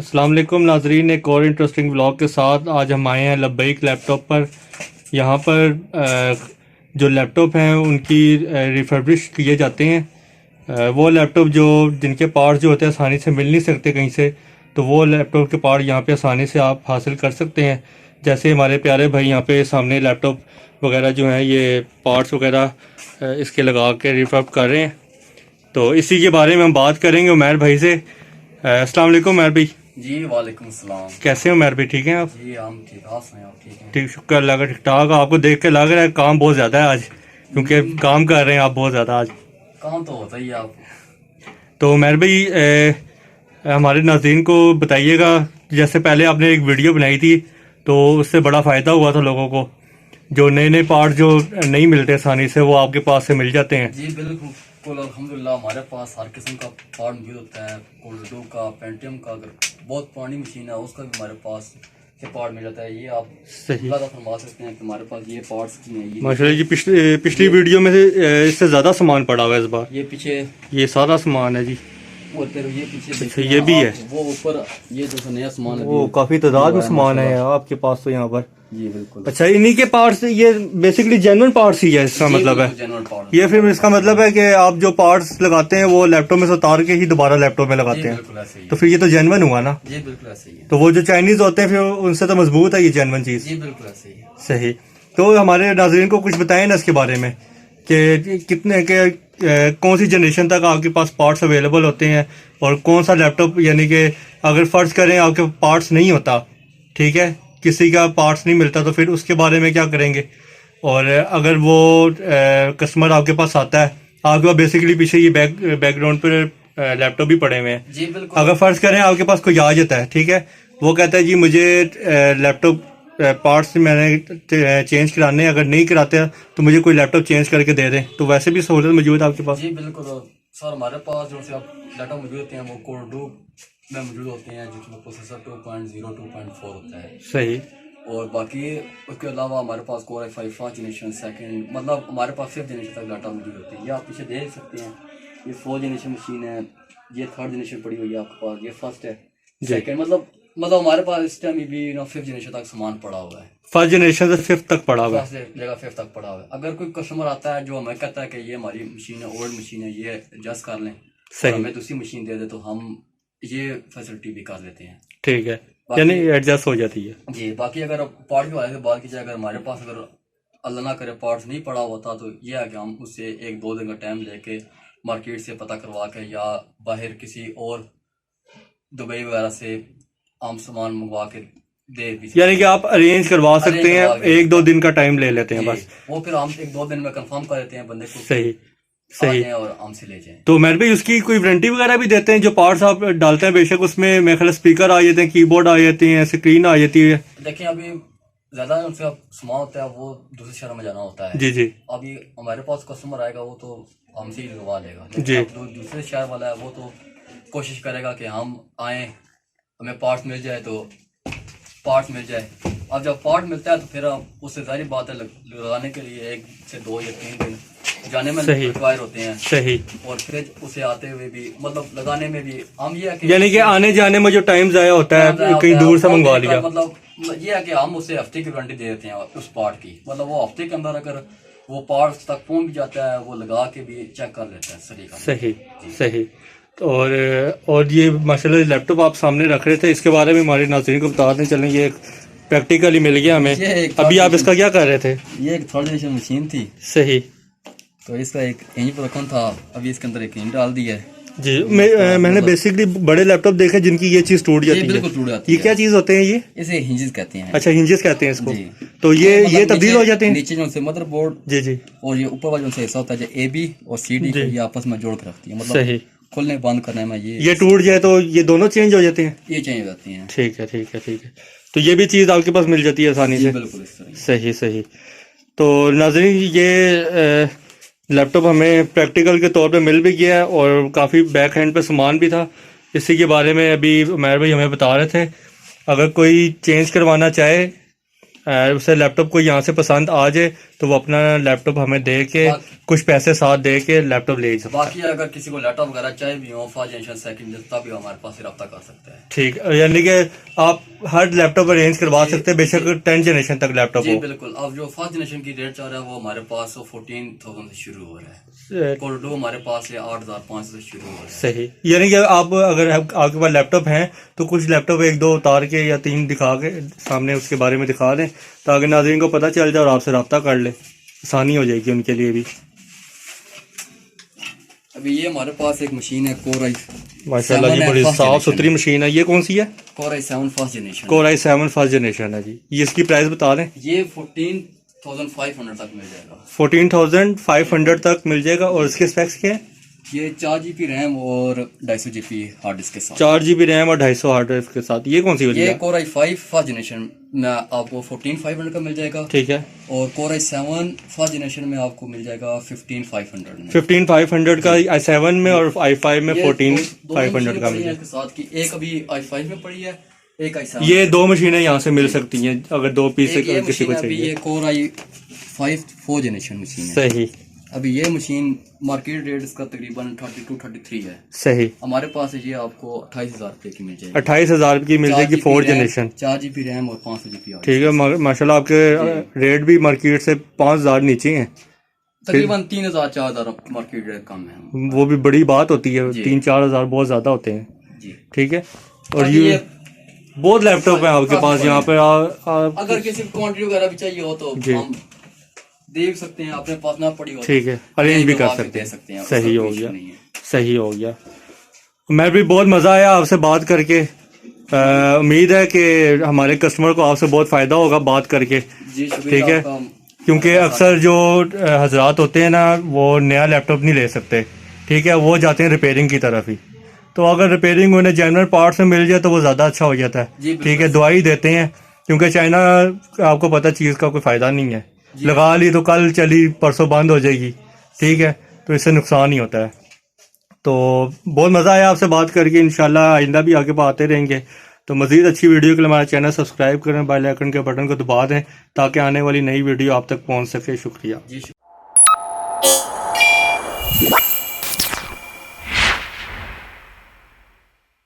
अस्सलाम वालेकुम नाजरीन, एक और इंटरेस्टिंग व्लॉग के साथ आज हम आए हैं लब्बैक लैपटॉप पर। यहाँ पर जो लैपटॉप हैं उनकी रिफर्बिश किए जाते हैं। वो लैपटॉप जो जिनके पार्ट्स जो होते हैं आसानी से मिल नहीं सकते कहीं से, तो वो लैपटॉप के पार्ट यहाँ पे आसानी से आप हासिल कर सकते हैं। जैसे हमारे प्यारे भाई यहाँ पे सामने लैपटॉप वगैरह जो हैं ये पार्ट्स वगैरह इसके लगा के रिफर्ब कर रहे हैं, तो इसी के बारे में हम बात करेंगे उमैर भाई से। अस्सलाम वालेकुम उमैर भाई। जी वालेकुम सलाम। कैसे हो उमैर भाई, ठीक हैं आप? जी हम ठीक, आप सुनाएं, आप ठीक हैं? ठीक, शुक्र अल्लाह का, ठीक ठाक। आपको देख के लग रहा है काम बहुत ज़्यादा है आज, क्योंकि काम कर रहे हैं आप बहुत ज़्यादा आज। काम तो होता ही है आप। तो उमैर भाई हमारे नाज़रीन को बताइएगा, जैसे पहले आपने एक वीडियो बनाई थी तो उससे बड़ा फ़ायदा हुआ था लोगों को। जो नए नए पार्ट जो नहीं मिलते आसानी से वो आपके पास से मिल जाते हैं। जी बिल्कुल अल्हम्दुलिल्लाह, हमारे पास हर किस्म का पार्ट मौजूद होता है। कोल्डो का, पेंटियम का, अगर बहुत पुरानी मशीन है उसका भी हमारे पास से पार्ट मिल जाता है। ये आप सही फरमा सकते हैं कि हमारे पास ये पार्ट्स भी हैं। ये माशाल्लाह जी, पिछली वीडियो में से इससे ज़्यादा सामान पड़ा हुआ है इस बार। ये पीछे ये सारा सामान है जी। और फिर ये पीछे अच्छा, ये भी है। वो ऊपर ये जो नया सामान है वो काफ़ी तादाद में सामान है आपके पास तो यहाँ पर। जी बिल्कुल। अच्छा, इन्हीं के पार्ट्स, ये बेसिकली जेन्युइन पार्ट्स ही है इसका मतलब है। ये फिर इसका मतलब है कि आप जो पार्ट्स लगाते हैं वो लैपटॉप में से उतार के ही दोबारा लैपटॉप में लगाते हैं, तो फिर ये तो जेन्युइन हुआ ना। जी बिल्कुल ऐसे ही है। तो वो जो चाइनीज होते हैं फिर उनसे तो मजबूत है ये जेन्युइन चीज। जी बिल्कुल ऐसे ही है। सही। तो हमारे नाज़रीन को कुछ बताएं ना इसके बारे में कि कितने के कौन सी जनरेशन तक आपके पास पार्ट्स अवेलेबल होते हैं, और कौन सा लैपटॉप, यानी कि अगर फर्ज करें आपके पार्ट्स नहीं होता, ठीक है, किसी का पार्ट्स नहीं मिलता, तो फिर उसके बारे में क्या करेंगे। और अगर वो कस्टमर आपके पास आता है, आपके पास बेसिकली पीछे ये बैकग्राउंड पर लैपटॉप भी पड़े हुए हैं। जी बिल्कुल। अगर फर्ज करें आपके पास कोई आ जाता है, ठीक है, वो कहता है जी मुझे लैपटॉप पार्ट्स मैंने चेंज कराने, अगर नहीं कराते तो मुझे कोई लैपटॉप चेंज करके दे दें, तो वैसे भी सहूलत मौजूद है आपके पास? जी बिल्कुल सर, हमारे पास जो से आप लैपटॉप मौजूद होते हैं वो कोल्डो में मौजूद होते हैं, जिसमें प्रोसेसर 2.0 2.4 होता है। सही। और बाकी उसके अलावा हमारे पास core i5 first generation, second, मतलब हमारे पास 5th जनरेशन तक लैपटॉप मौजूद होते हैं। ये आप पीछे देख सकते हैं, ये 4th जनरेशन मशीन है, ये 3rd जनरेशन पड़ी हुई है आपके पास, ये फर्स्ट है, सेकंड, मतलब हमारे पास इस टाइम भी 5th जनरेशन तक सामान पड़ा हुआ है। फर्स्ट जनरेशन से 5th तक पड़ा हुआ है, जगह 5th तक पड़ा हुआ है। अगर कोई कस्टमर आता है जो हमें कहता है कि ये हमारी मशीन है, ओल्ड मशीन है, ये एडजस्ट कर लें, सही, हमें दूसरी मशीन दे दे, तो हम ये फैसिलिटी भी कर लेते हैं। ठीक है, यानी एडजस्ट हो जाती है जी। बाकी अगर पार्ट के बारे में बात की जाए, अगर हमारे पास अगर अल्लाह ना करे पार्ट्स नहीं पड़ा होता, तो ये है कि हम उससे 1-2 दिन का टाइम लेके मार्केट से पता करवा के या बाहर किसी और दुबई वगैरह से हम सामान मंगवा के दे भी, यानी कि आप अरेंज करवा सकते हैं, 1-2 दिन का टाइम ले लेते हैं बस। वो फिर हम 1-2 दिन में कंफर्म कर देते हैं बंदे को, सही सही, और हमसे ले जाएं। तो मेरे भी उसकी कोई वारंटी वगैरह भी देते हैं जो पार्ट्स आप डालते हैं? बेशक उसमें मेरे ख्याल स्पीकर आ जाते हैं, कीबोर्ड आ जाती है, स्क्रीन आ जाती है। देखिए अभी ज्यादा उनसे सामान होता है वो दूसरे शहर में जाना होता है। जी जी। अभी हमारे पास कस्टमर आएगा वो तो हमसे ही लगवा लेगा जी। दूसरे शहर वाला है वो तो कोशिश करेगा कि हम आए, हमें पार्ट्स मिल जाए तो पार्ट्स मिल जाए। अब जब पार्ट मिलता है तो फिर उससे सारी बात है लगाने के लिए 1 से 2 या 3 दिन जाने में रिक्वायर होते हैं। सही। और फिर उसे आते हुए भी, मतलब लगाने में भी हम ये है कि, यानी कि आने जाने में जो टाइम जाया होता है, कहीं दूर से मंगवा लिया, मतलब ये है कि हम उसे हफ्ते की वारंटी दे देते हैं उस पार्ट की। मतलब वो हफ्ते के अंदर अगर वो पार्ट तक पहुंच भी जाता है, वो लगा के भी चेक कर लेता है सलीका। सही सही। और ये माशाल्लाह लैपटॉप आप सामने रख रहे थे, इसके बारे में हमारे नाज़रीन को बताते चलें। ये प्रैक्टिकली मिल गया हमें, अभी आप इसका क्या कर रहे थे? ये एक 3rd जनरेशन मशीन थी। सही। तो इसका एक इंच पर रखा था, अभी इसके अंदर एक इंच डाल दिया है जी। मैंने बेसिकली बड़े लैपटॉप देखे जिनकी ये चीज टूट जाती है। बिल्कुल टूट जाती है। ये क्या चीज होते हैं ये? इसे हिंजेस कहते हैं। अच्छा, हिंजेस कहते हैं इसको। तो ये तब्दील हो जाते हैं नीचे जो से मदरबोर्ड, जी जी, और ये ऊपर वाला जो से हिस्सा होता है जो AB और CD को ये आपस में जोड़ कर रखती है। मतलब सही, खोलने बंद करने में ये टूट जाए तो ये दोनों चेंज हो जाते हैं। ये चेंज हो जाती हैं। ठीक है ठीक है ठीक है। तो ये भी चीज आपके पास मिल जाती है आसानी से? बिल्कुल इस तरह। सही सही। तो नाज़रीन, ये लैपटॉप हमें प्रैक्टिकल के तौर पे मिल भी गया है और काफ़ी बैक हैंड पे सामान भी था। इसी के बारे में अभी उमैर भाई हमें बता रहे थे। अगर कोई चेंज करवाना चाहे, उसे लैपटॉप को यहाँ से पसंद आ जाए, तो वो अपना लैपटॉप हमें दे के कुछ पैसे साथ दे के लैपटॉप ले सकते हैं। बाकी अगर किसी को लैपटॉप वगैरह चाहिए भी हो फर्स्ट जनरेशन सेकंड तब भी हमारे पास रब्ता कर सकते हैं। ठीक, यानी कि आप हर लैपटॉप अरेंज करवा सकते हैं, बेशक 10 जनरेशन तक लैपटॉप जी हो। बिल्कुल। अब जो फर्स्ट जनरेशन की रेट चल रहा है वो हमारे पास 14,000 से शुरू हो रहा है। कोर 2 हमारे पास 8,500 से शुरू हो रहा है। सही, यानी कि आप अगर आपके पास लैपटॉप हैं तो कुछ लैपटॉप 1-2 उतार के या 3 दिखा के सामने उसके बारे में दिखा दें ताकि नाज़रीन को पता चल जाए और आपसे रब्ता कर ले, आसानी हो जाएगी उनके लिए भी। अभी ये हमारे पास एक मशीन है कोर माशाल्लाह जी, बड़ी साफ सुथरी मशीन है। ये कौन सी है? Core i7 first generation. Core i7 first generation है जी। ये इसकी प्राइस बता दें। ये 14,500 तक मिल जाएगा। 14,500 तक मिल जाएगा। और इसके स्पेक्स क्या है? ये 4 GB रैम और 250 GB हार्ड डिस्क के साथ। 4 GB रैम और 250 हार्ड डिस्क के साथ। ये कौन सी वाली ये है? कोर i5 फर्स्ट जनरेशन में आपको 14,500 का मिल जाएगा। ठीक है। और कोर i7 फर्स्ट जनरेशन में आपको मिल जाएगा 15,500 में। 15,500 का i7 में और i5 में ये 14,500 का मिल जाएगा। इसके साथ की एक अभी i5 में पड़ी है, एक i7। ये 2 मशीनें यहाँ से मिल सकती हैं अगर 2 पीस एक ये किसी को मशीन अभी चाहिए। ये कोर i5 4 जनरेशन मशीन है। सही अभी ये मशीन मार्केट रेट इसका तकरीबन 32-33 है। सही। हमारे पास ये आपको 28,000 रुपए की मिल जाएगी। 28,000 की मिल जाएगी 4 जनरेशन। 4 GB रैम और 500 GB। ठीक है, माशाल्लाह आपके रेट भी मार्केट से 5,000 नीचे हैं। तकरीबन 3,000-4,000 मार्केट रेट कम है। वो भी बड़ी बात होती है। 3-4 हज़ार बहुत ज्यादा होते हैं जी। ठीक है। और ये बहुत लैपटॉप है आपके पास यहाँ पे। अगर किसी को क्वांटिटी वगैरह भी चाहिए हो तो हम देख सकते हैं, अपने पास ना पड़ी हो ठीक है, अरेंज भी कर सकते हैं। सही हो गया, सही हो गया। मैं भी बहुत मज़ा आया आपसे बात करके। उम्मीद है कि हमारे कस्टमर को आपसे बहुत फ़ायदा होगा बात करके। ठीक है, क्योंकि अक्सर जो हजरात होते हैं ना वो नया लैपटॉप नहीं ले सकते। ठीक है, वो जाते हैं रिपेयरिंग की तरफ ही। तो अगर रिपेयरिंग उन्हें जनरल पार्ट्स में मिल जाए तो वो ज़्यादा अच्छा हो जाता है। ठीक है, दवाई देते हैं क्योंकि चाइना आपको पता चीज़ का कोई फ़ायदा नहीं है। लगा ली तो कल चली परसों बंद हो जाएगी। ठीक है, तो इससे नुकसान ही होता है। तो बहुत मज़ा आया आपसे बात करके। इंशाल्लाह आइंदा भी आगे आते रहेंगे। तो मज़ीद अच्छी वीडियो के लिए हमारा चैनल सब्सक्राइब करें, बेल आइकन के बटन को दबा दें ताकि आने वाली नई वीडियो आप तक पहुंच सके। शुक्रिया।